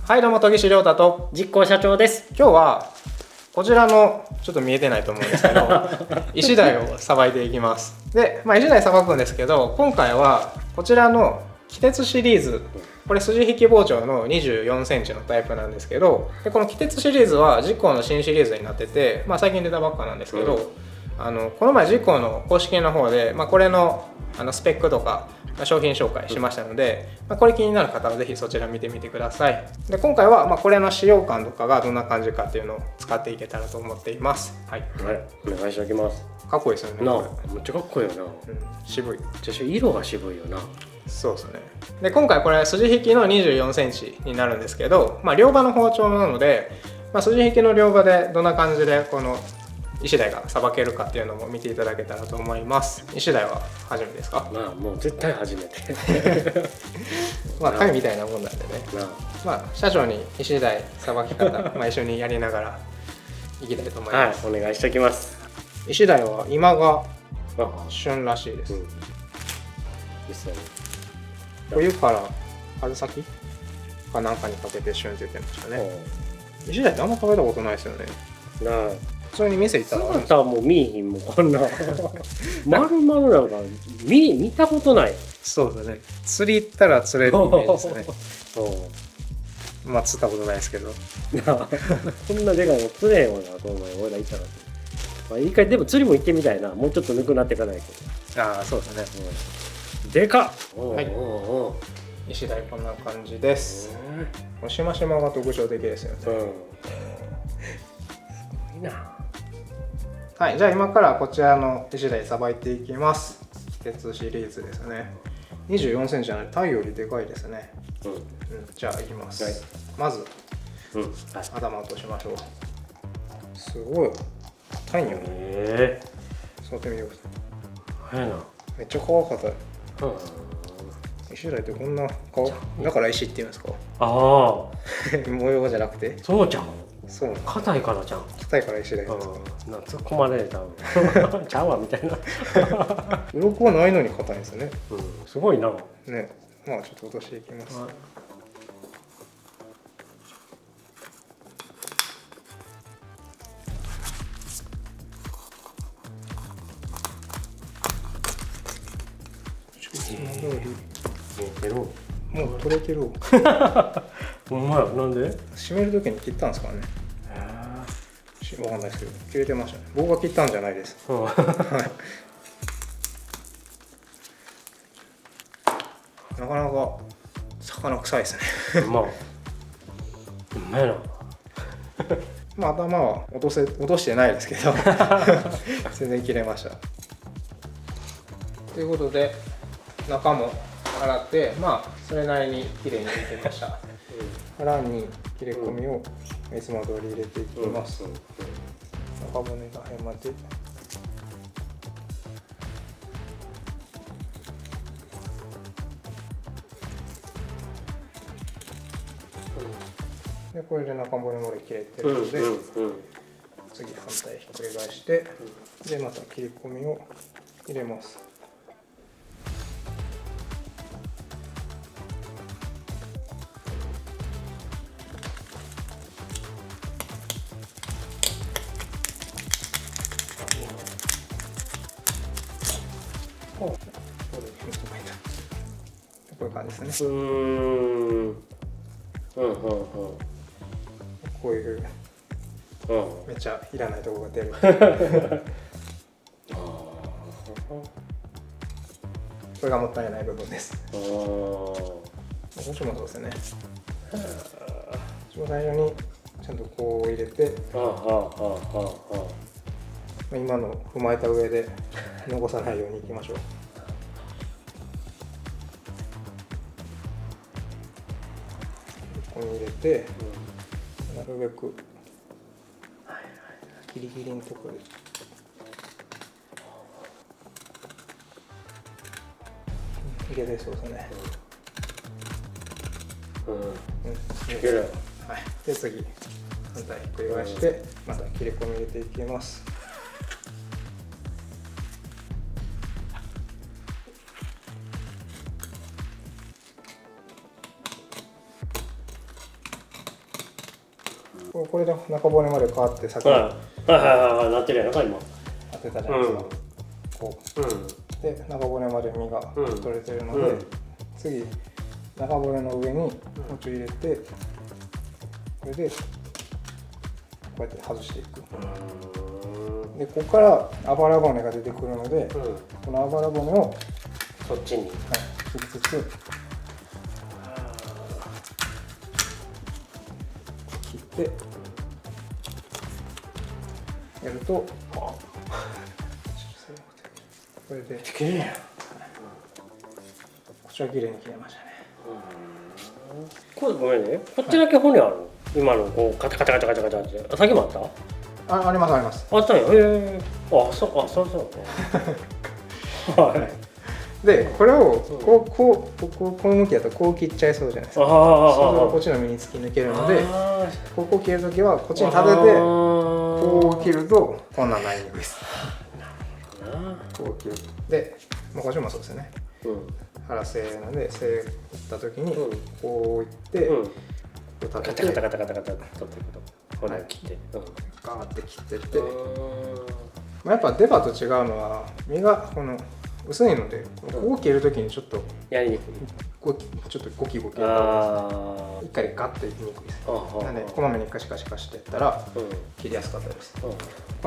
はい、どうも研師Ryotaと実行社長です。今日はこちらのちょっと見えてないと思うんですけど石鯛をさばいていきます。で、石鯛さばくんですけど、今回はこちらのキテツシリーズ、これ筋引き包丁の24センチのタイプなんですけど、でこのキテツシリーズはJIkkoの新シリーズになってて、最近出たばっかなんですけど、この前JIkkoの公式の方で、これのスペックとか商品紹介しましたので、これ気になる方はぜひそちら見てみてください。で今回はこれの使用感とかがどんな感じかっていうのを使っていけたらと思っています。はい、お願いしておきます。かっこいいですよね。なあ、めっちゃかっこいいよな。渋い。色が渋いよな。そうですね。で今回これ筋引きの24センチになるんですけど、両刃の包丁なので、筋引きの両刃でどんな感じでこの石鯛がさばけるかっていうのも見ていただけたらと思います。石鯛は初めてですか？もう絶対初めて。貝みたいなもんなんでね。社長に石鯛さばき方一緒にやりながらいきたいと思います。はい、お願いしておきます。石鯛は今が旬らしいです。冬から春先かなんかにかけて旬って言ってましたね。石鯛ってあんま食べたことないですよね。普通に店行ったら姿も見えひんもん、こんな丸々なんか見たことない。そうだね。釣り行ったら釣れるイメージですね。釣ったことないですけどこんなでかいの釣れへんわなと思うよ、俺ら行ったら。一回でも釣りも行ってみたいな。もうちょっとぬくなっていかないけど。そうですね。でかっ。はい。石鯛こんな感じです。しましまが特徴的ですよね。すごいな。はい、じゃあ今からこちらの石鯛さばいていきます。キテツシリーズですね。24センチなので鯛よりでかいですね。じゃあいきます。まず頭を落としましょう。すごい硬いんよね。触ってみてください。めっちゃ皮硬い。石鯛ってこんな皮だから石って言うんですか？模様じゃなくて。そうじゃん。そう硬いからじゃん。硬いから石鯛ですか？突っ込まれたちゃうわみたいな。鱗はないのに硬いんですね。すごいな。ね、ちょっと落としていきます。もう取れてる。ほんまや。なんで？締める時に切ったんですかね。わかんないですけど切れてましたね。僕が切ったんじゃないです。なかなか魚臭いですね。うまいな。頭は落としてないですけど全然切れました。ということで中も洗ってそれなりにきれいに入れてました。腹に切れ込みをいつも通り入れていきます。中骨らへんまで。でこれで中骨まで切れてるので、次反対ひっくり返して、でまた切り込みを入れます。こういう感じですね。こういうめっちゃいらないところが出る。これがもったいない部分です。こっちもそうですね。最初にちゃんとこう入れて、今の踏まえた上で残さないようにいきましょう。ここに入れて、なるべくギリギリのところでいけてそうですね。いける。はい。で次反対ひっくり返してまた切れ込み入れていきます。これで中骨まで変わって先にはいなってるやろか今当てたじゃないですか、こうで中骨まで身が取れてるので、次中骨の上に包丁入れてこれでこうやって外していく。でここからあばら骨が出てくるので、このあばら骨をそっちに、切りつつ切ってやるとこれできれいやん。こちら綺麗に切れましたね。これごめんね、こっちだけ骨ある、今のこうカチャカチャカチャカチャカチャってさっきもあった？ありますあります。あったんや。そうはいでこれをこの向きだとこう切っちゃいそうじゃないですか。そうするとこっちの身に突き抜けるので、ここ切るときはこっちに立ててこう切るとこんなんなりにくいです。こう切るで、こっちもそうですよね。腹せーのでせーったときにこういってこう立ててカタカタ取っていくと骨を切ってガーって切ってって、やっぱ出刃と違うのは身がこの薄いので、こう切るときにちょっとやりにくい、ちょっとゴキゴキやったり一回でガッといきにくいです。なのでこまめにカシカシカシってやったら切りやすかったです。こ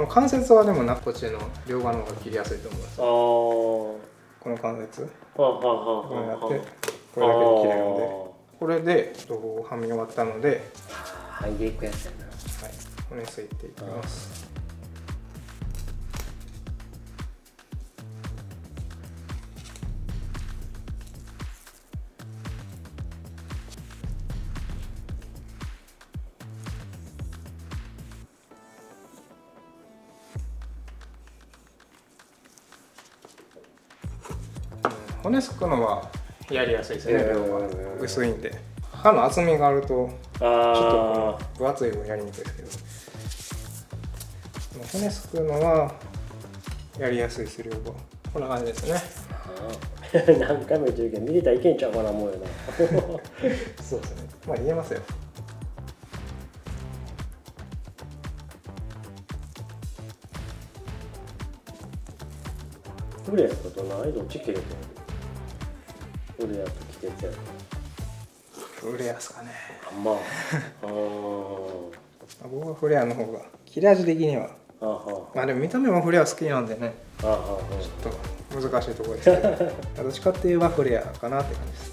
の関節はでもこっちの両側の方が切りやすいと思います。この関節こうやってこれだけで切れるので、これではみ終わったので剥いでいくやつやな。骨すいていきます。骨すくのはやりやすいですね。薄いんで刃の厚みがあるとちょっと分厚い分やりにくいですけど、骨すくのはやりやすいです。量がこんな感じですね。何回も言ってるけど見れたらいけんちゃうかな思うよな。そうですね、言えますよ。フレアとないどっち切れてる？フレアとキテツやフレアですかね。僕はフレアの方が切れ味的にはでも見た目もフレア好きなんでね、ちょっと難しいところですけどどっちかっていうとフレアかなって感じです。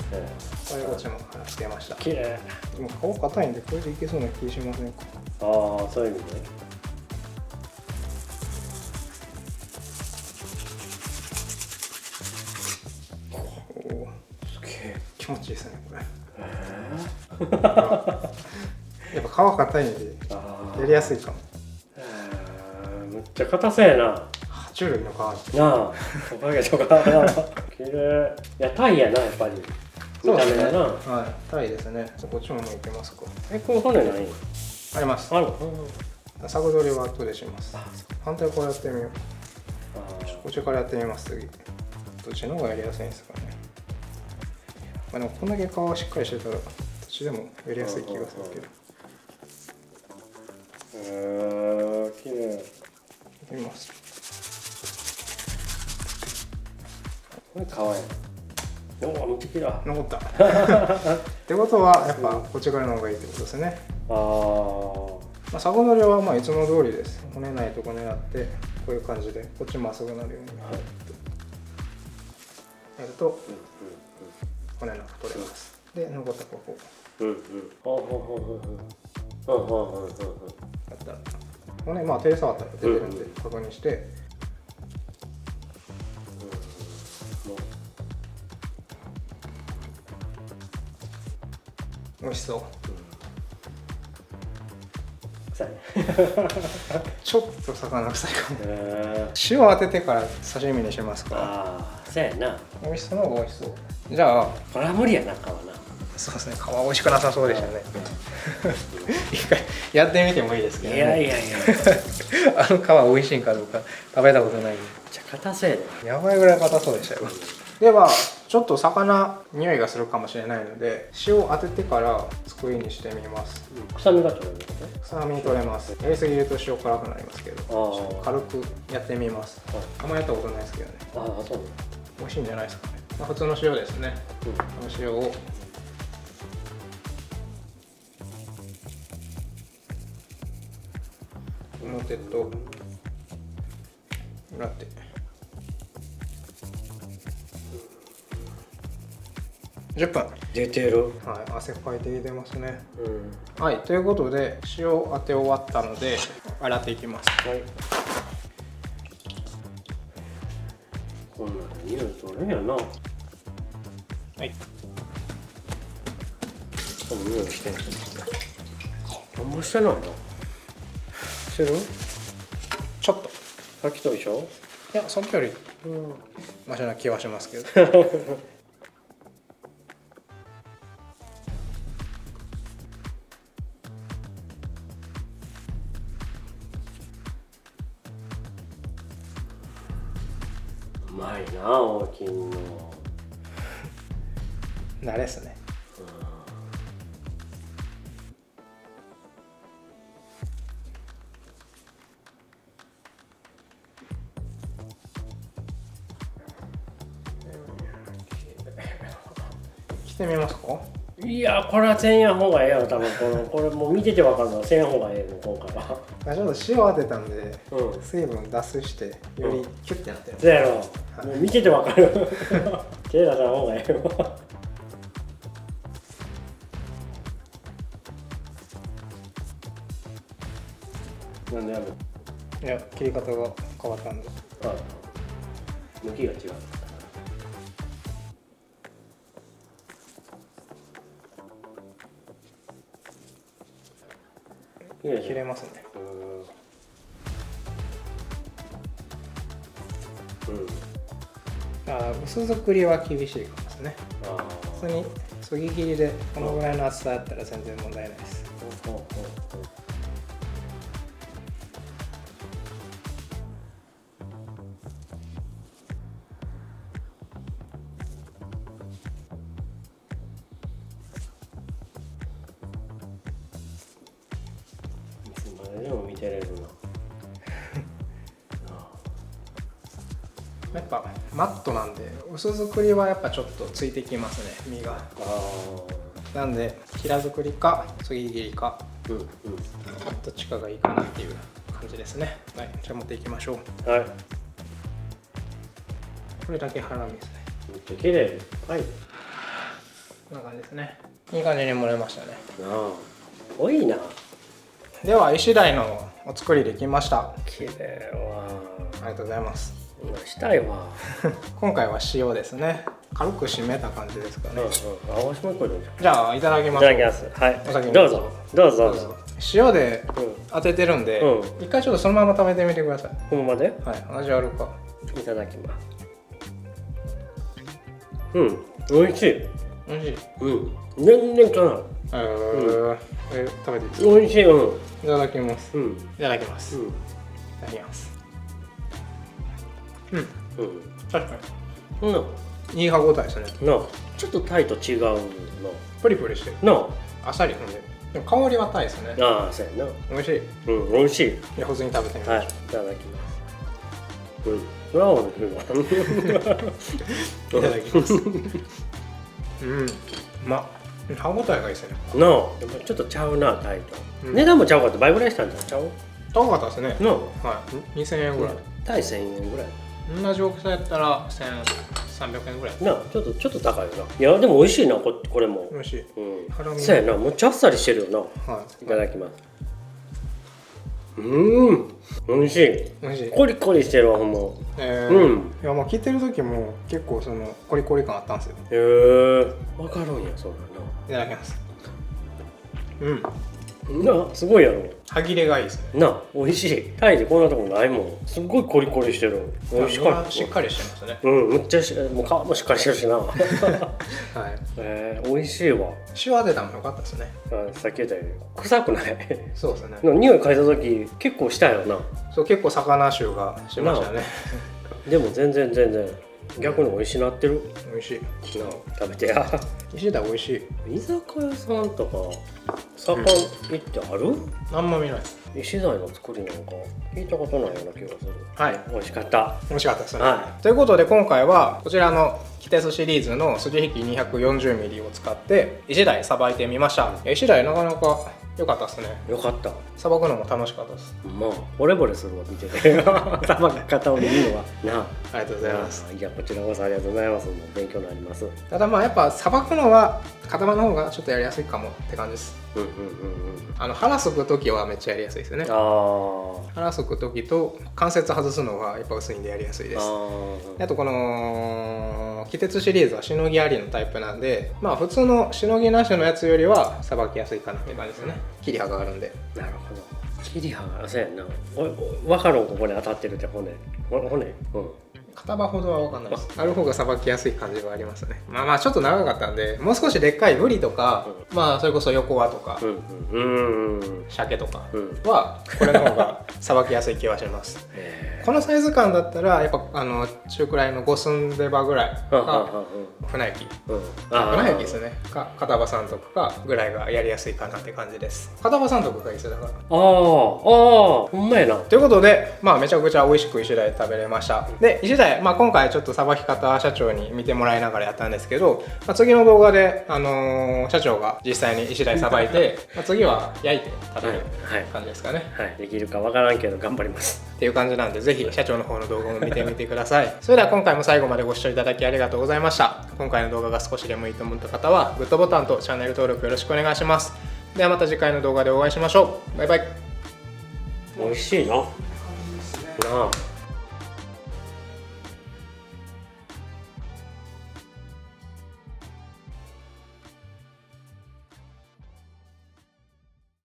これこっちもつけました。綺麗。でも皮硬いんでこれでいけそうな気しませんか？そういう意味ね。気持ちいいですねこれ。やっぱ皮硬いんでやりやすいかも。めっちゃ硬そうやな。爬虫類の皮なあ、おかげとか綺麗。いやタイやなやっぱり。見た目やな。はい、タイですね。こっちもいけますか？この骨ない？あります。サグ取りは後でします。反対からやってみよう。こっちからやってみます次。どっちの方がやりやすいんですかね。でもこんだけ皮しっかりしてたらどっちでもやりやすい気がするけど。綺麗。やってみます。これ皮や。めっちゃ綺麗。残った。ってことはやっぱこっち側の方がいいってことですね。サゴ取りはいつも通りです。骨ないとこ狙ってこういう感じでこっちまっすぐなるようにやると骨なく取れます。で残ったここやったら骨手で触ったら出てるんで確認して、美味しそう。ちょっと魚臭いかも。塩当ててから刺身にしますか？そうやな。美味しそうな方が美味しそう。じゃあこれは無理やな、皮な。そうですね、皮美味しくなさそうでしたね。一回やってみてもいいですけどね。いやあの皮美味しいかどうか食べたことないんで。めっちゃ硬そうやで。やばいぐらい硬そうでしたよ。ではちょっと魚匂いがするかもしれないので塩を当ててから作りにしてみます。臭みが取れるのね。臭み取れます。やりすぎると塩辛くなりますけど、ちょっと軽くやってみます。あんまやったことないですけどね。ああ、そう。美味しいんじゃないですかね。まあ、普通の塩ですね。この塩を表と裏手。10分出てる。はい、汗かいてきてますね。はい、ということで塩当て終わったので洗っていきます。はい。こんなの匂い取れんやな。はい。この匂いしてんの。あんましてないな。してる？ちょっと。さっきと一緒？いや、さっきよりマシな気はしますけど。うまいな、大きいの。慣れっすね。着てみますか？いや、これはせんやん方がええやろ、多分。これもう見てて分かるのはせんやん方がええの、今回は。ちょっと塩当てたんで、水分脱水してよりキュッてなってる。そうやろ、もう見てて分かる。手出さん方がええわ。なんでやるの？いや、切り方が変わったんで。向きが違う。切れますね。薄作りは厳しいかもですね。普通にそぎ切りでこのぐらいの厚さだったら全然問題ないです。でも見てれるな。やっぱマットなんで薄作りはやっぱちょっとついてきますね、身が。なんで平作りかそぎ切りか、どっちかがいいかなっていう感じですね。はい、じゃあ持っていきましょう。はい。これだけハラミですね。めっちゃ綺麗。はい。こんな感じですね。いい感じに盛れましたね。多いな。では石鯛のお作りできました。綺麗わ。ありがとうございます。したいわ。今回は塩ですね。軽く締めた感じですかね。わしもこれじゃあいただきます。いただきます。はい。お先にどうぞ。どうぞどうぞ。塩で当ててるんで、一回ちょっとそのまま食べてみてください。このままで？はい、味あるか。いただきます。美味しい。美味しい。全然かな。食べていいですか？美味しい。いただきます。いただきます。いただきます。確かに。いい歯ごたえですね。ちょっとタイと違うの。プリプリしてる。あっさり。でも香りはタイですね。ああ、そうやな。美味しい。美味しい。いや、普通に食べてみましょう。はい、いただきます。それは美味しいわ。いただきます。歯ごたえがいいですね。でもちょっとちゃうな、タイと。値段もちゃうかって倍ぐらいしたんじゃん。ちゃう？高かったですね。はい。2000円ぐらい。タイ1000円ぐらい。同じ大きさやったら1300円ぐらい。ちょっと高いよな。いや、でも美味しいな、これも。美味しい。そうやな、もうちゃっさりしてるよな。いただきます。美味しい。コリコリしてるわ、ほんま。いや、もう聞いてる時も結構そのコリコリ感あったんですよ。わかるんや、そうだな。いただきます。すごいやろ。歯切れがいいですね。美味しい。タイでこんなとこないもん。すごいコリコリしてる。美味しかった。しっかりしてますね。むっちゃもう皮もしっかりしてるしな。美味しいわ。塩当てたのも良かったですね。さっき言ったように臭くない。そうですね。匂い嗅いだ時結構したよな。そう、結構魚臭がしましたね。でも全然逆に美味しなってる。美味しい。食べてや。石鯛美味しい。居酒屋さんとか盛ん行ってある？あんま見ない。石鯛の作りなんか聞いたことないような気がする。はい。美味しかった。美味しかったですね。はい。ということで今回はこちらのキテスシリーズの筋引き 240mm を使って石鯛さばいてみました。石鯛なかなか良かったですね。良かった。さばくのも楽しかったです。まあボレボレするわ見てて。さばき方を見るのはな。ありがとうございます。いやこちらこそありがとうございます。もう勉強になります。ただまあやっぱさばくのは片場の方がちょっとやりやすいかもって感じです。腹すく時はめっちゃやりやすいですよね。腹すく時と関節外すのはやっぱ薄いんでやりやすいです。あとこのキテツシリーズはしのぎありのタイプなんで、まあ普通のしのぎなしのやつよりはさばきやすいかなって感じですね。切り刃があるんで。なるほど。切り刃がそうやな。分かるんここに当たってるって骨。片刃ほどは分かんないです。ある方がさばきやすい感じはありますね。まあちょっと長かったんで、もう少しでっかいブリとか、まあそれこそ横輪とか、鮭とかはこれの方がさばきやすい気はします。このサイズ感だったらやっぱ中くらいの五寸出刃ぐらいか船焼きですねか片刃三徳かぐらいがやりやすいかなって感じです。片刃三徳がいいですよだから。ほんまやな。ということでまあめちゃくちゃ美味しく石鯛食べれました。で石鯛まあ今回ちょっとさばき方社長に見てもらいながらやったんですけど、次の動画で社長が実際に石鯛さばいて次は焼いて食べる感じですかね。はい、できるかわからんけど頑張りますっていう感じなんで、ぜひ社長の方の動画も見てみてください。それでは今回も最後までご視聴いただきありがとうございました。今回の動画が少しでもいいと思った方はグッドボタンとチャンネル登録よろしくお願いします。ではまた次回の動画でお会いしましょう。バイバイ。美味しいな。なあ。